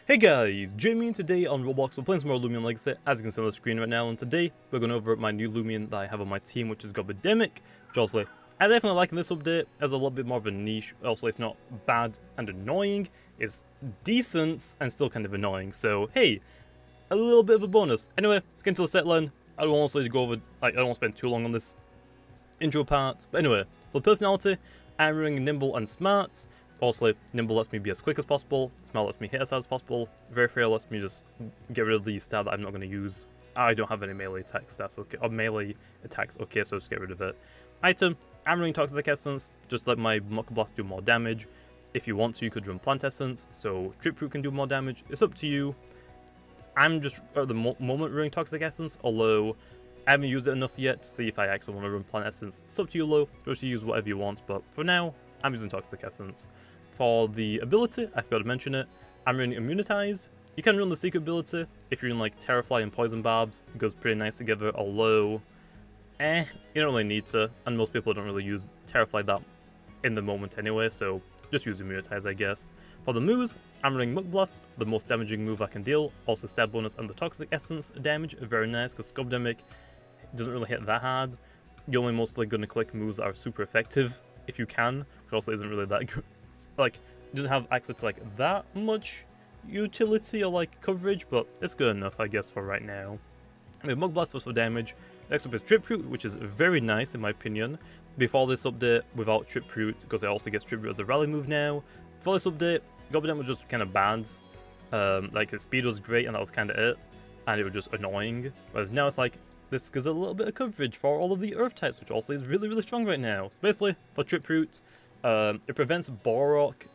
Hey guys, Jamiy, today on Roblox we're playing some more Loomian Legacy, as you can see on the screen right now, and today we're going over my new Loomian that I have on my team, which is Gobidemic, which also, I definitely like this update, as a little bit more of a niche. Also, it's not bad and annoying, it's decent and still kind of annoying, so hey, a little bit of a bonus. Anyway, let's get into the set line. I don't want to go over, I don't want to spend too long on this intro part, but anyway, for personality, I'm running Nimble and Smart. Also, Nimble lets me be as quick as possible, Smart lets me hit as hard as possible, Very Fair lets me just get rid of the stat that I'm not going to use. I don't have any melee attack stats, okay, or melee attacks, okay, so just get rid of it. Item, I'm running Toxic Essence, just let my Muck Blast do more damage. If you want to, you could run Plant Essence, so Trip Root can do more damage, it's up to you. I'm just, at the moment, running Toxic Essence, although I haven't used it enough yet to see if I actually want to run Plant Essence. It's up to you, Lo, just use whatever you want, but for now, I'm using Toxic Essence. For the ability, I forgot to mention it, I'm running Immunitize. You can run the secret ability if you're in like Terrafly and Poison Barbs. It goes pretty nice together, although, you don't really need to, and most people don't really use Terrafly that in the moment anyway, so just use Immunitize, I guess. For the moves, I'm running Muck Blast, the most damaging move I can deal, also stab bonus and the Toxic Essence damage, very nice, because Gobidemic doesn't really hit that hard. You're only mostly going to click moves that are super effective, if you can, which also isn't really that good. Like, doesn't have access to like that much utility or like coverage, but it's good enough, I guess, for right now. We have Mug Blast for damage. Next up is Trip Root, which is very nice in my opinion. Before this update, without Trip Root, because it also gets Trip Root as a rally move now. Before this update, Gobidemic was just kind of bad. Like its speed was great, and that was kind of it, and it was just annoying. Whereas now it's like this gives a little bit of coverage for all of the Earth types, which also is really strong right now. So basically, for Trip Root, it prevents Borok,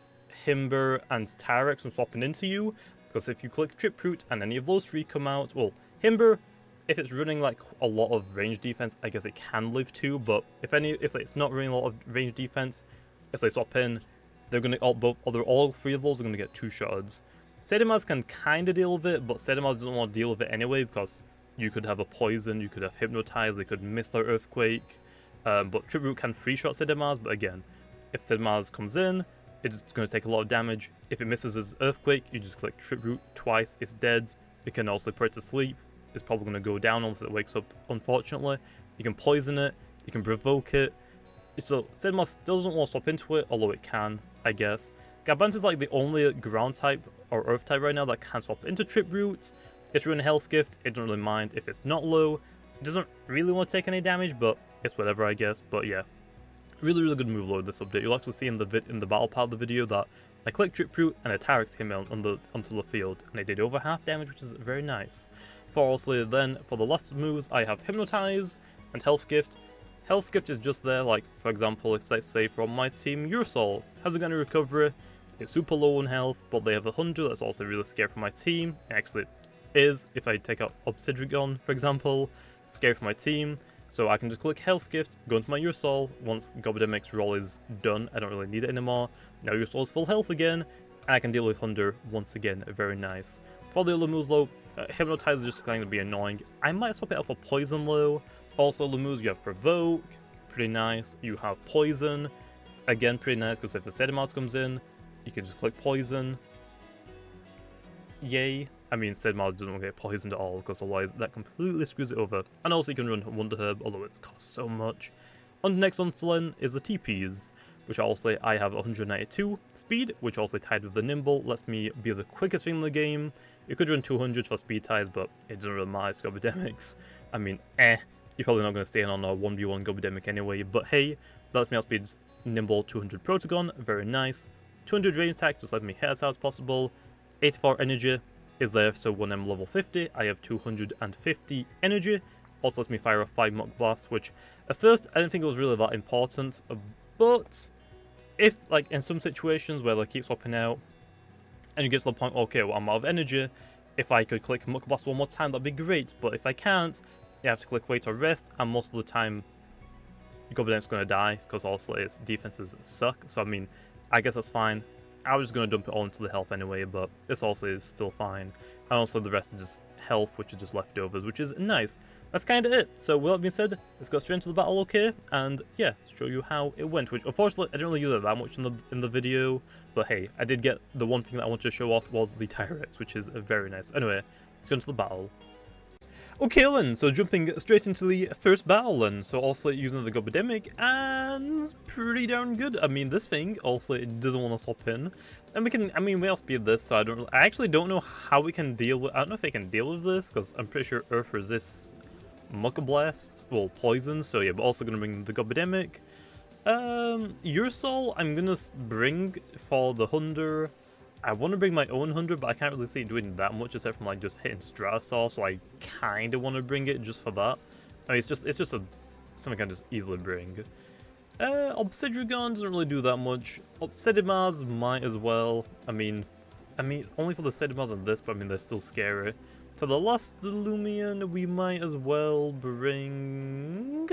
Himber, and Tyrex from swapping into you, because if you click Trip Root and any of those three come out, well, Himber, if it's running like a lot of range defense, I guess it can live too, but if it's not running a lot of range defense, if they swap in, they're gonna all three of those are gonna get 2 shots. Sedimaz can kind of deal with it, but Sedimaz doesn't want to deal with it anyway, because you could have a poison, you could have hypnotize, they could miss their earthquake, but Trip Root can 3-shot Sedimaz, but again, if Sedimaz comes in, it's going to take a lot of damage. If it misses his Earthquake, you just click Trip Root twice, it's dead. You can also put it to sleep. It's probably going to go down unless it wakes up, unfortunately. You can poison it, you can provoke it. So Sedimaz still doesn't want to swap into it, although it can, I guess. Gabant is like the only ground type or earth type right now that can swap into Trip Root. It's running Health Gift, it doesn't really mind if it's not low. It doesn't really want to take any damage, but it's whatever, I guess. But yeah. Really good move load this update. You'll actually see in the battle part of the video that I clicked Trip Root and a Tyrex came out onto the field, and it did over half damage, which is very nice. For the last moves, I have Hypnotize and Health Gift. Health Gift is just there, like for example, if let's say from my team, Urasol has a gun of recovery. It's super low on health, but they have 100. That's also really scary for my team. It actually is if I take out Obsidian, for example. It's scary for my team. So I can just click Health Gift, go into my Urasol. Once Gobidemic's roll is done, I don't really need it anymore. Now Urasol is full health again, and I can deal with Thunder once again. Very nice. For the other moves though, Hypnotize is just going to be annoying. I might swap it out for Poison though. Also the moves, you have Provoke, pretty nice. You have Poison, again pretty nice, because if the Sedimaz comes in, you can just click Poison. Yay. I mean, Sedimaz doesn't get poisoned at all, because otherwise that completely screws it over. And also you can run Wonder Herb, although it costs so much. On the next on is the TPs, which I'll say I have 192 speed, which also tied with the Nimble, lets me be the quickest thing in the game. You could run 200 for speed ties, but it doesn't really matter, it's Gobidemics. I mean, you're probably not going to stay in on a 1v1 Gobidemic anyway, but hey, that lets me outspeed Nimble 200 Protagon, very nice. 200 range attack just lets me hit as hard as possible. 84 energy is there, so when I'm level 50, I have 250 energy. Also lets me fire a 5 Muck Blast, which at first I didn't think it was really that important, but if, like, in some situations where they keep swapping out, and you get to the point, okay, well, I'm out of energy, if I could click Muck Blast one more time, that'd be great, but if I can't, you have to click Wait or Rest, and most of the time, Gobidemic's going to die, because also its defenses suck, so I mean, I guess that's fine. I was just going to dump it all into the health anyway, but this also is still fine. And also the rest is just health, which is just leftovers, which is nice. That's kind of it. So with that being said, let's go straight into the battle, okay? And yeah, show you how it went, which unfortunately I didn't really use it that much in the video, but hey, I did get the one thing that I wanted to show off was the T-Rex, which is very nice. Anyway, let's go into the battle. Okay then, so jumping straight into the first battle then, so also using the Gobidemic, and it's pretty darn good. I mean, this thing also it doesn't want to swap in, and we outspeed this, so I actually don't know how we can deal with, I don't know if I can deal with this, because I'm pretty sure Earth resists Mucker Blast, well, poison, so yeah, but also going to bring the Gobidemic. Ursol, I'm going to bring for the Hunder. I want to bring my own 100, but I can't really see it doing that much aside from like just hitting Stratosaur, so I kind of want to bring it just for that. I mean, it's just something I can just easily bring. Obsidian doesn't really do that much. Sedimars might as well. I mean, only for the Sedimars and this, but I mean, they're still scary. For the last Loomian, we might as well bring...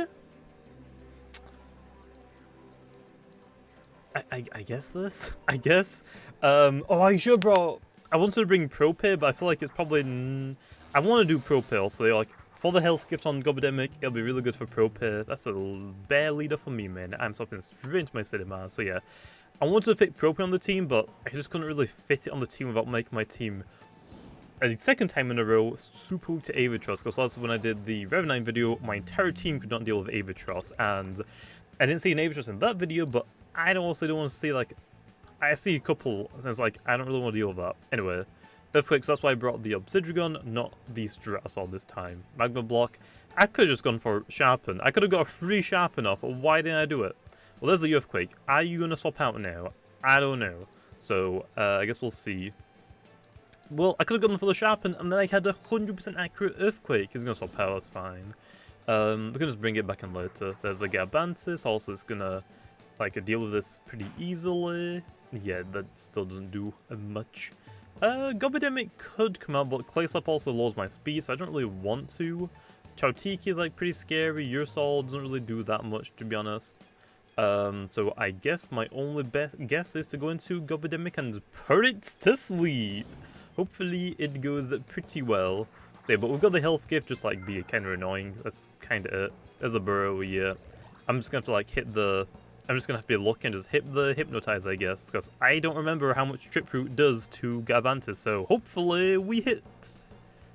I guess this? I guess? Oh, I should brought... I wanted to bring Propay, but I feel like it's probably... I want to do Propay also, like, for the health gift on Gobidemic, it'll be really good for Propay. That's a bare leader for me, man. I'm swapping straight into my City Mars, so yeah. I wanted to fit Propay on the team, but I just couldn't really fit it on the team without making my team a second time in a row super weak to Avatros, because also when I did the Revenant video, my entire team could not deal with Avatros, and I didn't see an Avatros in that video, but I also don't want to see, like, I see a couple, and it's like, I don't really want to deal with that. Anyway, Earthquakes, that's why I brought the Obsidian, not the Stratosaur this time. Magma Block, I could have just gone for Sharpen. I could have got a free Sharpen off, but why didn't I do it? Well, there's the Earthquake. Are you going to swap out now? I don't know. So, I guess we'll see. Well, I could have gone for the Sharpen, and then I had a 100% accurate Earthquake. He's going to swap out, that's fine. We can just bring it back in later. There's the Garbantis, also it's going to, like, deal with this pretty easily. Yeah, that still doesn't do much. Gobidemic could come out, but Clay Slap also lowers my speed, so I don't really want to. Chautiki is, like, pretty scary. Ursol doesn't really do that much, to be honest. So I guess my only guess is to go into Gobidemic and put it to sleep. Hopefully it goes pretty well. So yeah, but we've got the health gift, just like be kind of annoying. That's kind of it. There's a burrow, yeah. I'm just going to have to like hit the... I'm just going to have to be lucky and just hit the Hypnotize, I guess. Because I don't remember how much Trip Root does to Garbantis, so hopefully we hit.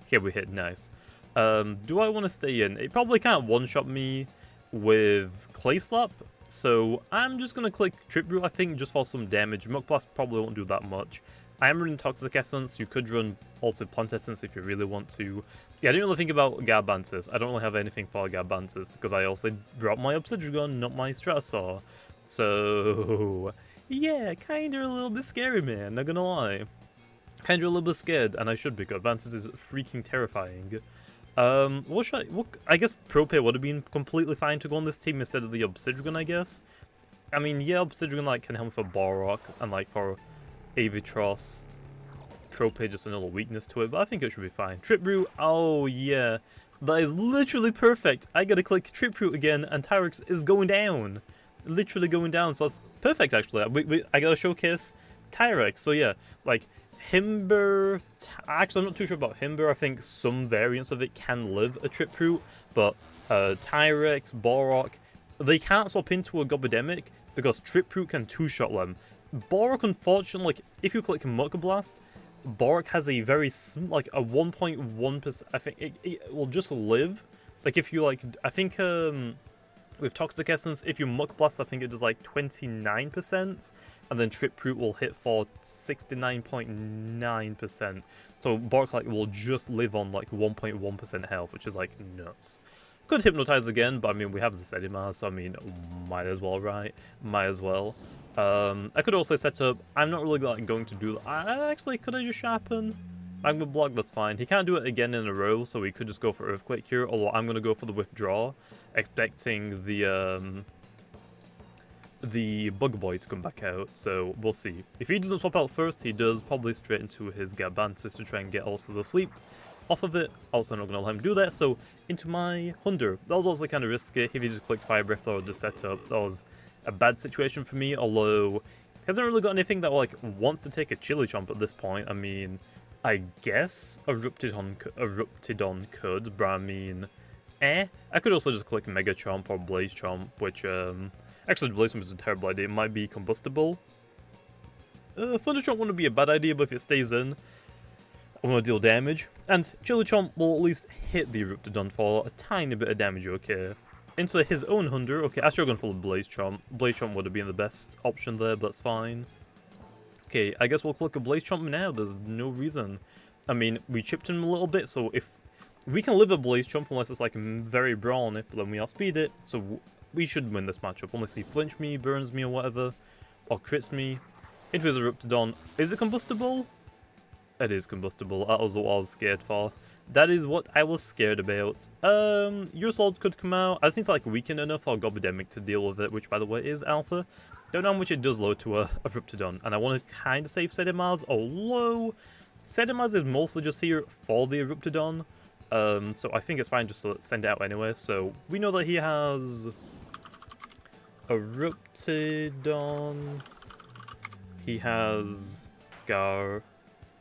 Okay, we hit, nice. Do I want to stay in? It probably can't one-shot me with Clay Slap. So I'm just going to click Trip Root, I think, just for some damage. Muck Blast probably won't do that much. I am running Toxic Essence. You could run also Plant Essence if you really want to. Yeah, I didn't really think about Garbantis. I don't really have anything for Garbantis because I also dropped my Obsidian, not my Stratosaur. So, yeah, kind of a little bit scary, man. Not gonna lie. Kind of a little bit scared, and I should be. Garbantis is freaking terrifying. What should I guess Propay would have been completely fine to go on this team instead of the Obsidian, I guess. I mean, yeah, Obsidian like can help for Balrog and like for Avatros. Propay just another weakness to it, but I think it should be fine. Trip Root, oh yeah, that is literally perfect. I gotta click Trip Root again, and T-Rex is going down. Literally going down, so that's perfect actually. I gotta showcase T-Rex, so yeah, like Himber, actually I'm not too sure about Himber. I think some variants of it can live a Trip Root, but T-Rex, Balrog, they can't swap into a Gobidemic because Trip Root can two-shot them. Balrog, unfortunately, like, if you click Muck Blast, Balrog has a very, like, a 1.1%, I think, it will just live. Like, if you, like, I think, with Toxic Essence, if you Muck Blast, I think it does, like, 29%, and then Trip Root will hit for 69.9%. So Balrog, like, will just live on, like, 1.1% health, which is, like, nuts. Could Hypnotize again, but, I mean, we have the Sedimar, so, I mean, might as well, right? Might as well. I could also set up, I'm not really like going to do that. Actually, could I just Sharpen? Magma Block, that's fine. He can't do it again in a row, so we could just go for Earthquake here, although I'm going to go for the Withdraw, expecting the Bug Boy to come back out, so we'll see. If he doesn't swap out first, he does probably straight into his Garbantis to try and get also the sleep off of it. Also, I'm not going to let him do that, so into my Hunder. That was also kind of risky. If he just clicked Fire Breath or just set up, that was a bad situation for me, although hasn't really got anything that like wants to take a Chili Chomp at this point. I mean, I guess a Ruptidon could, but I mean, I could also just click Mega Chomp or Blaze Chomp, which actually Blaze Chomp is a terrible idea. It might be combustible. Thunder Chomp wouldn't be a bad idea, but if it stays in, I'm gonna deal damage. And Chili Chomp will at least hit the Ruptidon for a tiny bit of damage, okay. Into his own Hunder, okay, I should have gone for Blaze Chomp. Blaze Chomp would have been the best option there, but that's fine. Okay, I guess we'll click a Blaze Chomp now, there's no reason. I mean, we chipped him a little bit, so if we can live a Blaze Chomp unless it's like very brawny, but then we outspeed it, so we should win this matchup, unless he flinch me, burns me or whatever, or crits me. Into his Ruptidon. Is it combustible? It is combustible. That was what I was scared for. That is what I was scared about. Your Swords could come out. I just need to like weaken enough for Gobidemic to deal with it, which by the way is Alpha. Don't know how much it does load to a Ruptidon, and I want to kind of save Sedimaz, although Sedimaz is mostly just here for the Ruptidon. So I think it's fine just to send it out anyway. So we know that he has a Ruptidon. He has Oh,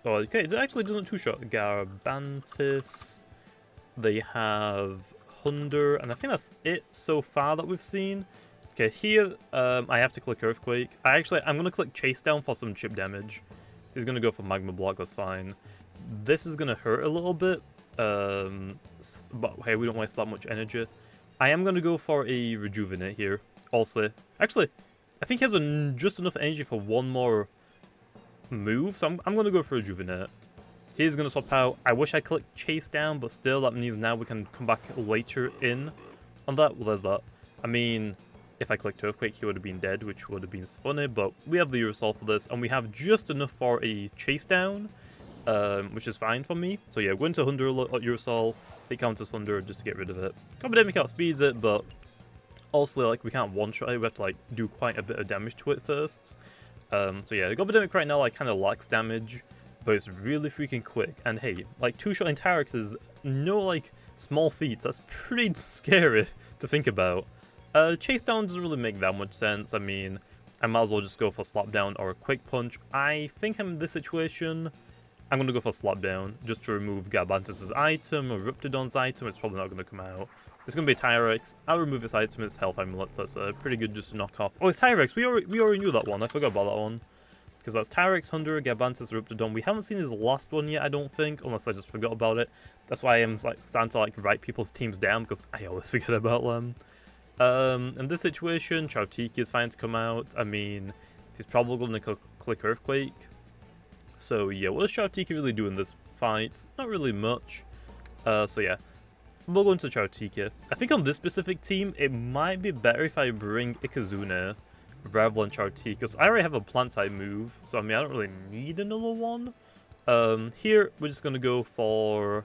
okay, it actually doesn't two-shot. Garbantis. They have Hunder, and I think that's it so far that we've seen. Okay, here, I have to click Earthquake. I'm going to click Chase Down for some chip damage. He's going to go for Magma Block, that's fine. This is going to hurt a little bit, but hey, we don't waste that much energy. I am going to go for a Rejuvenate here, also. Actually, I think he has just enough energy for one more move, so I'm going to go for Rejuvenate. He's going to swap out. I wish I clicked Chase Down, but still, that means now we can come back later in on that. Well, there's that. I mean, if I clicked Earthquake, he would have been dead, which would have been funny, but we have the Eurosol for this, and we have just enough for a Chase Down, which is fine for me. So yeah, go into 100 Eurosol, it counts as 100 just to get rid of it. Gobidemic outspeeds it, but also, like, we can't one-shot it, we have to, like, do quite a bit of damage to it first. So yeah, the Gobidemic right now, like, kind of lacks damage, but it's really freaking quick. And hey, like, two-shotting Tyrex is no, like, small feats. That's pretty scary to think about. Chase Down doesn't really make that much sense. I mean, I might as well just go for Slap Down or a Quick Punch. I think I'm in this situation, I'm going to go for Slap Down, just to remove Garbantis' item or Ruptidon's item. It's probably not going to come out. It's going to be Tyrex. I'll remove this item, it's Health Amulet, so that's pretty good just to knock off. Oh, it's Tyrex. We already knew that one. I forgot about that one. Because that's Tyrex, Hunder, Garbantis, Ruptidon. We haven't seen his last one yet, I don't think, unless I just forgot about it. That's why I'm like starting to like write people's teams down, because I always forget about them. In this situation, Chautiki is fine to come out. I mean, he's probably going to click Earthquake. So yeah, what does Chautiki really do in this fight? Not really much. So yeah. We'll go into Chautiki. I think on this specific team, it might be better if I bring Ikazune rather than Chautiki, because I already have a plant-type move, so I mean, I don't really need another one. Here, we're just going to go for...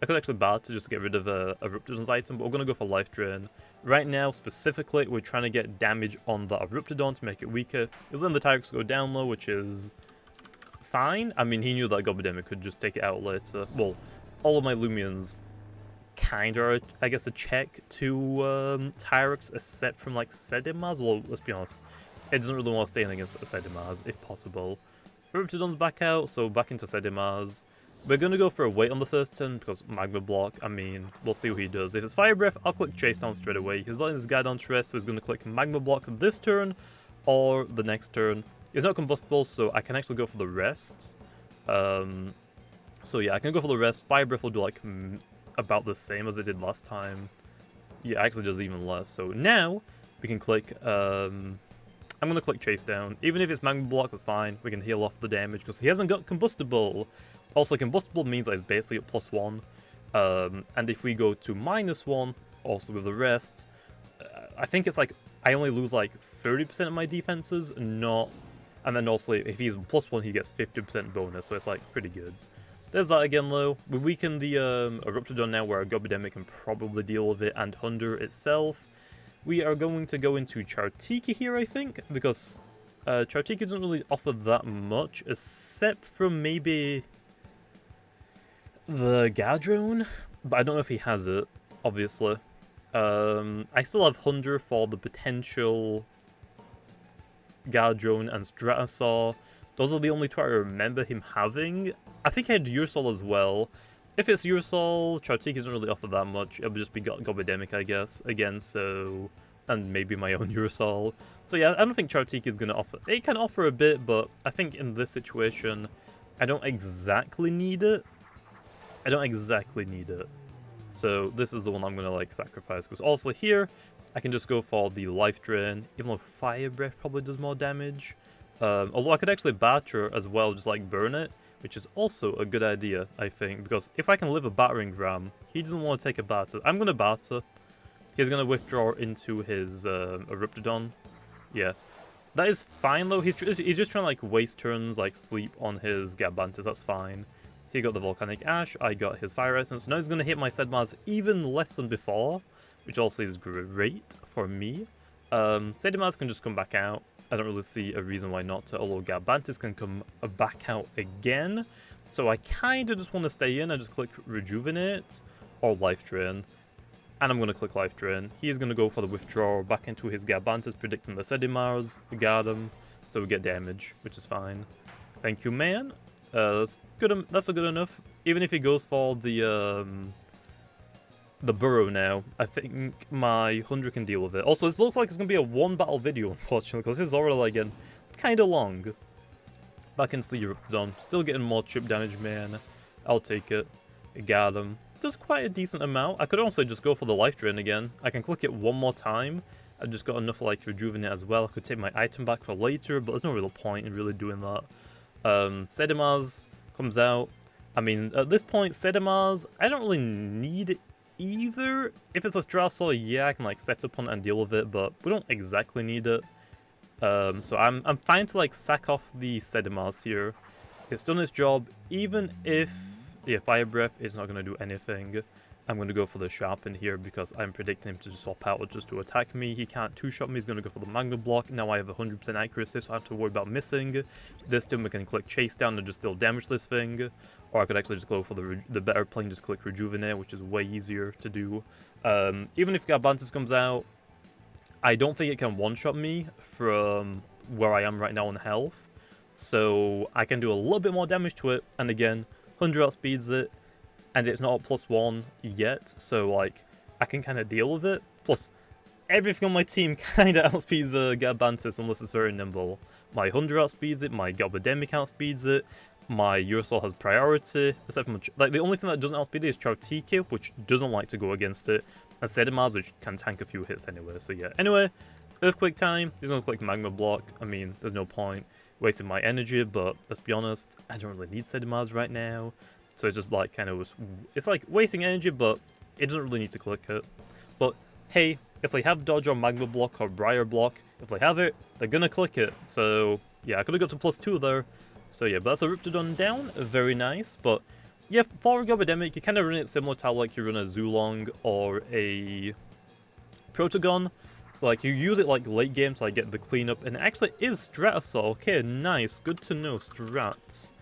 I could actually bad to just get rid of a Ruptidon's item, but we're going to go for Life Drain. Right now, specifically, we're trying to get damage on that Ruptidon to make it weaker. Because then the Tyrex go down low, which is fine. I mean, he knew that Gobidemic could just take it out later. Well, all of my Loomians kind of, I guess, a check to Tyrex, except from like Sedimaz. Well, let's be honest, it doesn't really want to stay in against Sedimaz if possible. Ruptidon's back out, so back into Sedimaz. We're going to go for a wait on the first turn because Magma Block, I mean, we'll see what he does. If it's Fire Breath, I'll click Chase Down straight away. He's letting this guy down to rest, so he's going to click Magma Block this turn or the next turn. It's not combustible, so I can actually go for the rest. So yeah, I can go for the rest. Fire Breath will do like about the same as it did last time. Yeah, actually does even less. So now we can click, I'm going to click Chase Down. Even if it's Magma Block, that's fine. We can heal off the damage because he hasn't got Combustible. Also, Combustible means that it's basically at +1. And if we go to -1, also with the rest, I think it's like, I only lose like 30% of my defenses, not... And then also, if he's +1, he gets 50% bonus, so it's like pretty good. There's that again, though. We weaken the Ruptidon now, where Gobidemic can probably deal with it, and Hunder itself. We are going to go into Chautiki here, I think, because Chautiki doesn't really offer that much, except from maybe the Gadrone, but I don't know if he has it, obviously. I still have Hunder for the potential Guardian, and Stratasaur. Those are the only two I remember him having. I think I had Ursol as well. If it's Ursol, Chartique doesn't really offer that much. It would just be Gobidemic, I guess. Again, so... And maybe my own Ursol. So yeah, I don't think Chartique is going to offer... It can offer a bit, but I think in this situation, I don't exactly need it. I don't exactly need it. So this is the one I'm going to, like, sacrifice. Because also here, I can just go for the Life Drain, even though Fire Breath probably does more damage. Although I could actually Batter as well, just, like, burn it. Which is also a good idea, I think, because if I can live a Battering Ram, he doesn't want to take a Batter. I'm going to Batter. He's going to withdraw into his Eruptodon. Yeah. That is fine, though. He's just trying to, like, waste turns, like, sleep on his Gabantis. That's fine. He got the Volcanic Ash. I got his Fire Essence. Now he's going to hit my Sedmars even less than before, which also is great for me. Sedmars can just come back out. I don't really see a reason why not, although Gabantis can come back out again. So I kind of just want to stay in and just click Rejuvenate or Life Drain. And I'm going to click Life Drain. He is going to go for the withdrawal back into his Gabantis, predicting the Sedimars. We got him. So we get damage, which is fine. Thank you, man. That's good. That's good enough. Even if he goes for the Burrow now, I think my 100 can deal with it. Also, this looks like it's going to be a one battle video, unfortunately, because this is already, like, getting kind of long. Back into the Eruptodon. Still getting more chip damage, man. I'll take it. Got him. Does quite a decent amount. I could also just go for the Life Drain again. I can click it one more time. I just got enough, like, Rejuvenate as well. I could take my item back for later, but there's no real point in really doing that. Sedimars comes out. I mean, at this point, Sedimars, I don't really need it either. If it's a Strasor, yeah, I can, like, set up on it and deal with it, but we don't exactly need it. So I'm fine to, like, sack off the Sedimars here. It's done its job, even if, yeah, Fire Breath is not going to do anything. I'm going to go for the Sharpen here because I'm predicting him to just swap out just to attack me. He can't two-shot me. He's going to go for the Magma Block. Now I have 100% accuracy, so I don't have to worry about missing. This time we can click Chase Down and just still damage this thing. Or I could actually just go for the better play and just click Rejuvenate, which is way easier to do. Even if Gabantis comes out, I don't think it can one-shot me from where I am right now on health. So I can do a little bit more damage to it. And again, 100 outspeeds it. And it's not +1 yet, so, like, I can kind of deal with it. Plus, everything on my team kind of outspeeds Gabantis unless it's very nimble. My 100 outspeeds it, my Gobidemic outspeeds it, my Ursol has priority, except for, like, the only thing that doesn't outspeed it is Chartique, which doesn't like to go against it, and Sedimars, which can tank a few hits anyway, so yeah. Anyway, Earthquake time, he's going to click Magma Block. I mean, there's no point wasting my energy, but let's be honest, I don't really need Sedimars right now. So it's just like kind of, it's like wasting energy, but it doesn't really need to click it. But hey, if they have Dodge or Magma Block or Briar Block, if they have it, they're gonna click it. So yeah, I could have got to +2 there. So yeah, but that's a Eruptodon down, very nice. But yeah, for Gobidemic, you kind of run it similar to how like you run a Zulong or a Protagon. Like you use it like late game to like get the cleanup, and it actually is Stratasaur. Okay, nice, good to know, Strats.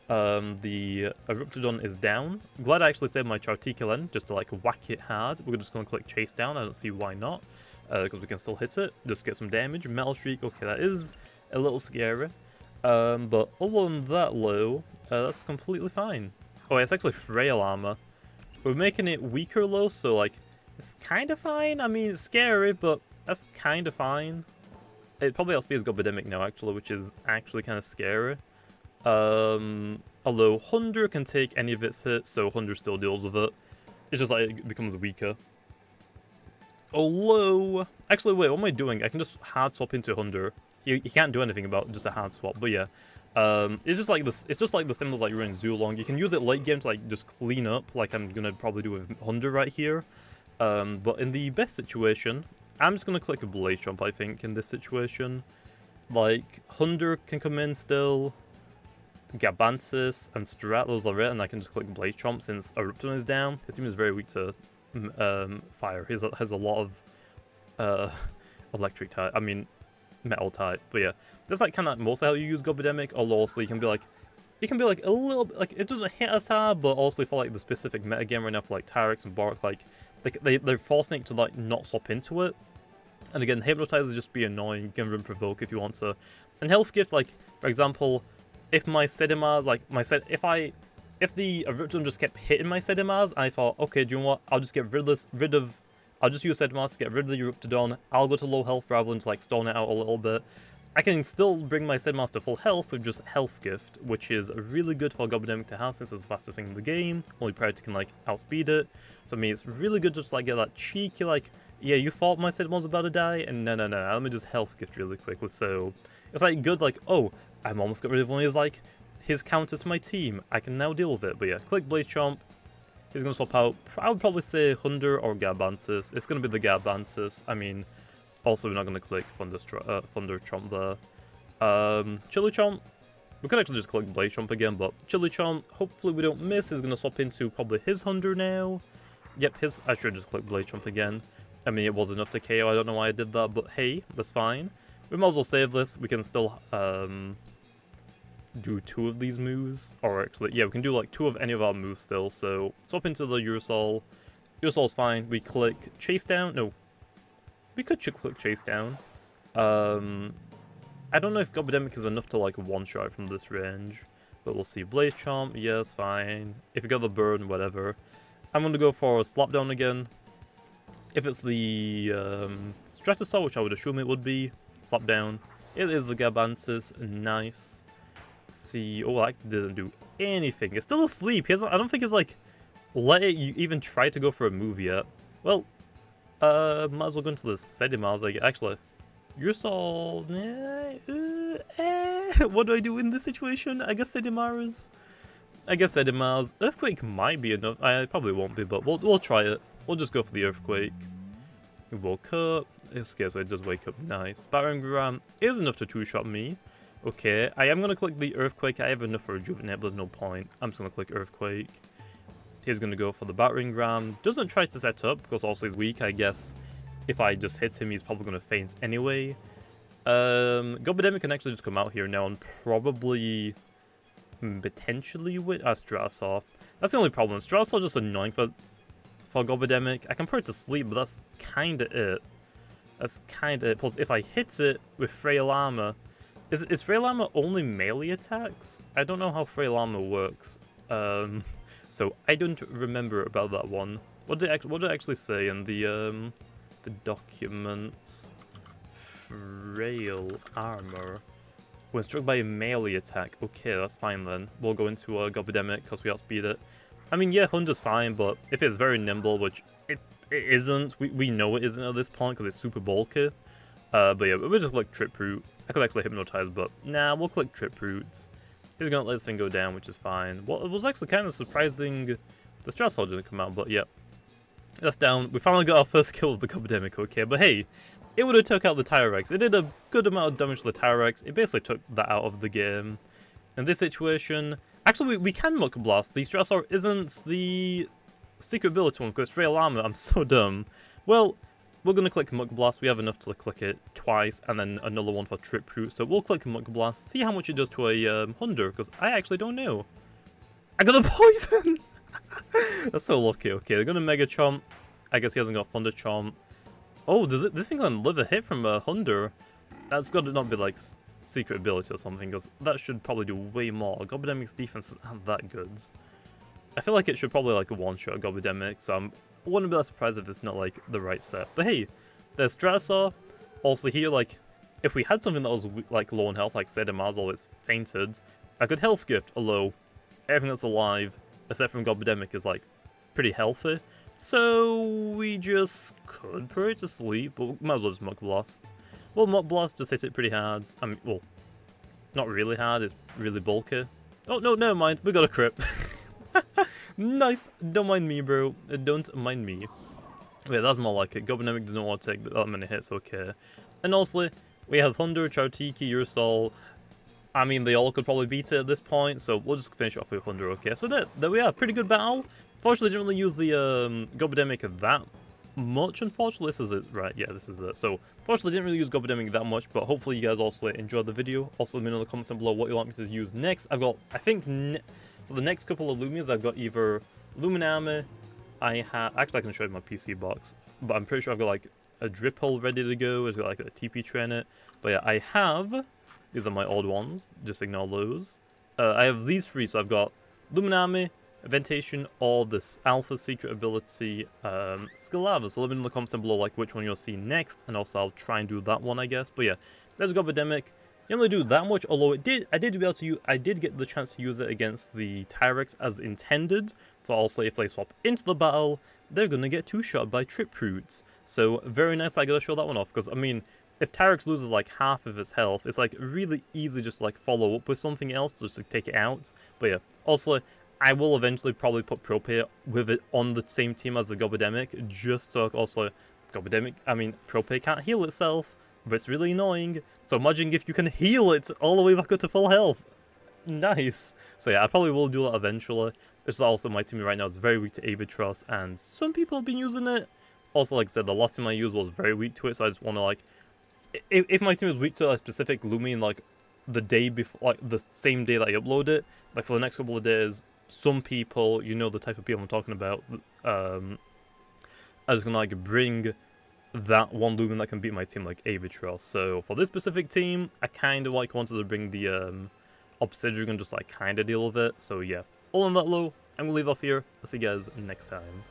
The Eruptodon is down. Glad I actually saved my Chartique just to like whack it hard. We're just going to click Chase Down. I don't see why not. Because we can still hit it. Just get some damage. Metal Streak. Okay, that is a little scary. But other than that, low, that's completely fine. Oh, it's actually Frail Armor. We're making it weaker low, so like, it's kind of fine. I mean, it's scary, but that's kind of fine. It probably outspeeds Gobidemic now, actually, which is actually kind of scary. Although 100 can take any of its hits, so 100 still deals with it. It's just like it becomes weaker. Although, actually, wait, what am I doing? I can just hard swap into 100. You can't do anything about just a hard swap, but yeah. It's just like this. It's just like the same as like you're in Zulong. You can use it late game to like just clean up, like I'm gonna probably do with 100 right here. But in the best situation, I'm just gonna click a Blaze Jump. I think in this situation, like 100 can come in still. Gabantis and Strat, those are it, and I can just click Blaze Chomp since Eruptodon is down. His team is very weak to fire. He has a lot of electric type, I mean metal type, but yeah. That's like kind of mostly how you use Gobidemic, although also you can be like a little bit, like it doesn't hit as hard, but also for like the specific metagame right now for like Tyrex and Bork, like they're forcing it to like not swap into it. And again, Hypnotize is just be annoying, you can Room Provoke if you want to. And Health Gift, like, for example, if my Sedimars, like, if the Eruption just kept hitting my Sedimars, I thought, okay, do you know what, I'll just get I'll just use Sedimars to get rid of the Eruptodon, I'll go to low health rather than to, like, stone it out a little bit. I can still bring my Sedimars to full health with just Health Gift, which is really good for Gobodemic to have since it's the fastest thing in the game, only Priority can, like, outspeed it. So I mean, it's really good just, like, get that cheeky, like, yeah, you thought my Sedimar was about to die, and no, let me just Health Gift really quickly. So it's, like, good, like, oh, I'm almost got rid of one of his, like, his counter to my team, I can now deal with it. But yeah, click Blaze Chomp. He's going to swap out, I would probably say Hunder or Garbantis. It's going to be the Garbantis. I mean, also we're not going to click Thunder Chomp there. Chili Chomp. We could actually just click Blaze Chomp again, but Chili Chomp, hopefully we don't miss, is going to swap into probably his Hunder now. Yep, I should just click Blaze Chomp again. I mean, it was enough to KO, I don't know why I did that, but hey, that's fine. We might as well save this, we can still, do 2 of these moves, or actually, yeah, we can do like 2 of any of our moves still, so swap into the Urusol. Urusol's fine, we click Chase Down, no, we could click Chase Down. I don't know if Gobodemic is enough to like one-shot from this range, but we'll see. Blaze Chomp, yeah, it's fine. If you got the burn, whatever. I'm gonna go for a Slapdown again. If it's the Stratusar, which I would assume it would be, Slapdown. It is the Garbantis, nice. See, oh, that didn't do anything. It's still asleep. I don't think it's like let it even try to go for a move yet. Well, might as well go into the Sedimars. Like, actually, Urusol. What do I do in this situation? I guess Sedimars. Earthquake might be enough. I probably won't be, but we'll try it. We'll just go for the Earthquake. He woke up. Okay, so it does wake up. Nice. Battering Ram is enough to two-shot me. Okay, I am going to click the Earthquake. I have enough for Rejuvenate, but there's no point. I'm just going to click Earthquake. He's going to go for the Battering Ram. Doesn't try to set up, because also he's weak, I guess. If I just hit him, he's probably going to faint anyway. Gobodemic can actually just come out here now and probably potentially win. Stratusar. That's the only problem. Stratusar is just annoying for Gobodemic. I can put it to sleep, but that's kind of it. Plus, if I hit it with Frail Armor, is Frail Armor only melee attacks? I don't know how Frail Armor works. So I don't remember about that one. What did it actually say in the documents? Frail Armor. When struck by a melee attack. Okay, that's fine then. We'll go into Gobodemic because we outspeed it. I mean, yeah, Hunter's fine, but if it's very nimble, which it isn't, we know it isn't at this point because it's super bulky. But yeah, we'll just click Trip Root. I could actually Hypnotize, but nah, we'll click Trip Roots. He's gonna let this thing go down, which is fine. Well, it was actually kind of surprising the Stratusar didn't come out, but yeah. That's down. We finally got our first kill of the Gobodemic, okay, but hey, it would have took out the Tyrex. It did a good amount of damage to the Tyrex. It basically took that out of the game. In this situation, actually, we can Muck Blast. The Stratusar isn't the secret ability one, because Frail Armor, I'm so dumb. Well, we're going to click Muck Blast. We have enough to click it twice, and then another one for Trip Root. So we'll click Muck Blast, see how much it does to a Hunder, because I actually don't know. I got a poison! That's so lucky. Okay, they're going to Mega Chomp. I guess he hasn't got Thunder Chomp. Oh, this thing can live a hit from a Hunder? That's got to not be like secret ability or something, because that should probably do way more. Gobodemic's defense isn't that good. I feel like it should probably like a one-shot Gobodemic, so I wouldn't be that surprised if it's not like the right set. But hey, there's Stratusar. Also here, like, if we had something that was like low on health, like Sedimars, or it's fainted, I could Health Gift, although everything that's alive, except from Gobodemic, is like pretty healthy. So we just could put it to sleep, but we might as well just Muck Blast. Well, Muck Blast just hit it pretty hard. I mean, well, not really hard, it's really bulky. Oh, no, never mind, we got a crit. Nice, don't mind me, bro. Don't mind me. Wait, that's more like it. Gobodemic doesn't want to take that many hits, okay. And also, we have Thunder, Chaotiki, Urusol. I mean, they all could probably beat it at this point, so we'll just finish off with Thunder, okay. So there we are, pretty good battle. Fortunately, didn't really use the Gobodemic that much, unfortunately. This is it, right? Yeah, this is it. So, fortunately, didn't really use Gobodemic that much, but hopefully you guys also enjoyed the video. Also, let me know in the comments down below what you want me to use next. I've got, I think, for the next couple of Loomians, I've got either Luminami, actually I can show you my PC box, but I'm pretty sure I've got like a drip hole ready to go. It's got like a TP tray in it. But yeah, I have, these are my old ones, just ignore those. I have these three, so I've got Loomian, Ventation, or this Alpha Secret Ability, Scalava. So let me know in the comments down below like which one you'll see next, and also I'll try and do that one, I guess. But yeah, there's Gobademic. Didn't really do that much, although I did get the chance to use it against the Tyrex as intended. So also if they swap into the battle, they're gonna get two-shot by Trip Roots. So very nice, I gotta show that one off, because I mean, if Tyrex loses like half of its health, it's like really easy just to like follow up with something else just to take it out. But yeah, also I will eventually probably put Propay with it on the same team as the Gobademic, just so also Propay can't heal itself, but it's really annoying. So imagine if you can heal it all the way back up to full health. Nice. So yeah, I probably will do that eventually. This is also my team right now is very weak to Avatros, and some people have been using it. Also, like I said, the last team I used was very weak to it, so I just want to like, if my team is weak to a specific Loomian, like the day before, like the same day that I upload it, like for the next couple of days, some people, you know the type of people I'm talking about, I'm just gonna like bring that one Loomian that can beat my team like Avatros. So for this specific team, I kind of like wanted to bring the Obsidian and just like kind of deal with it. So yeah, all on that low, I'm gonna leave off here. I'll see you guys next time.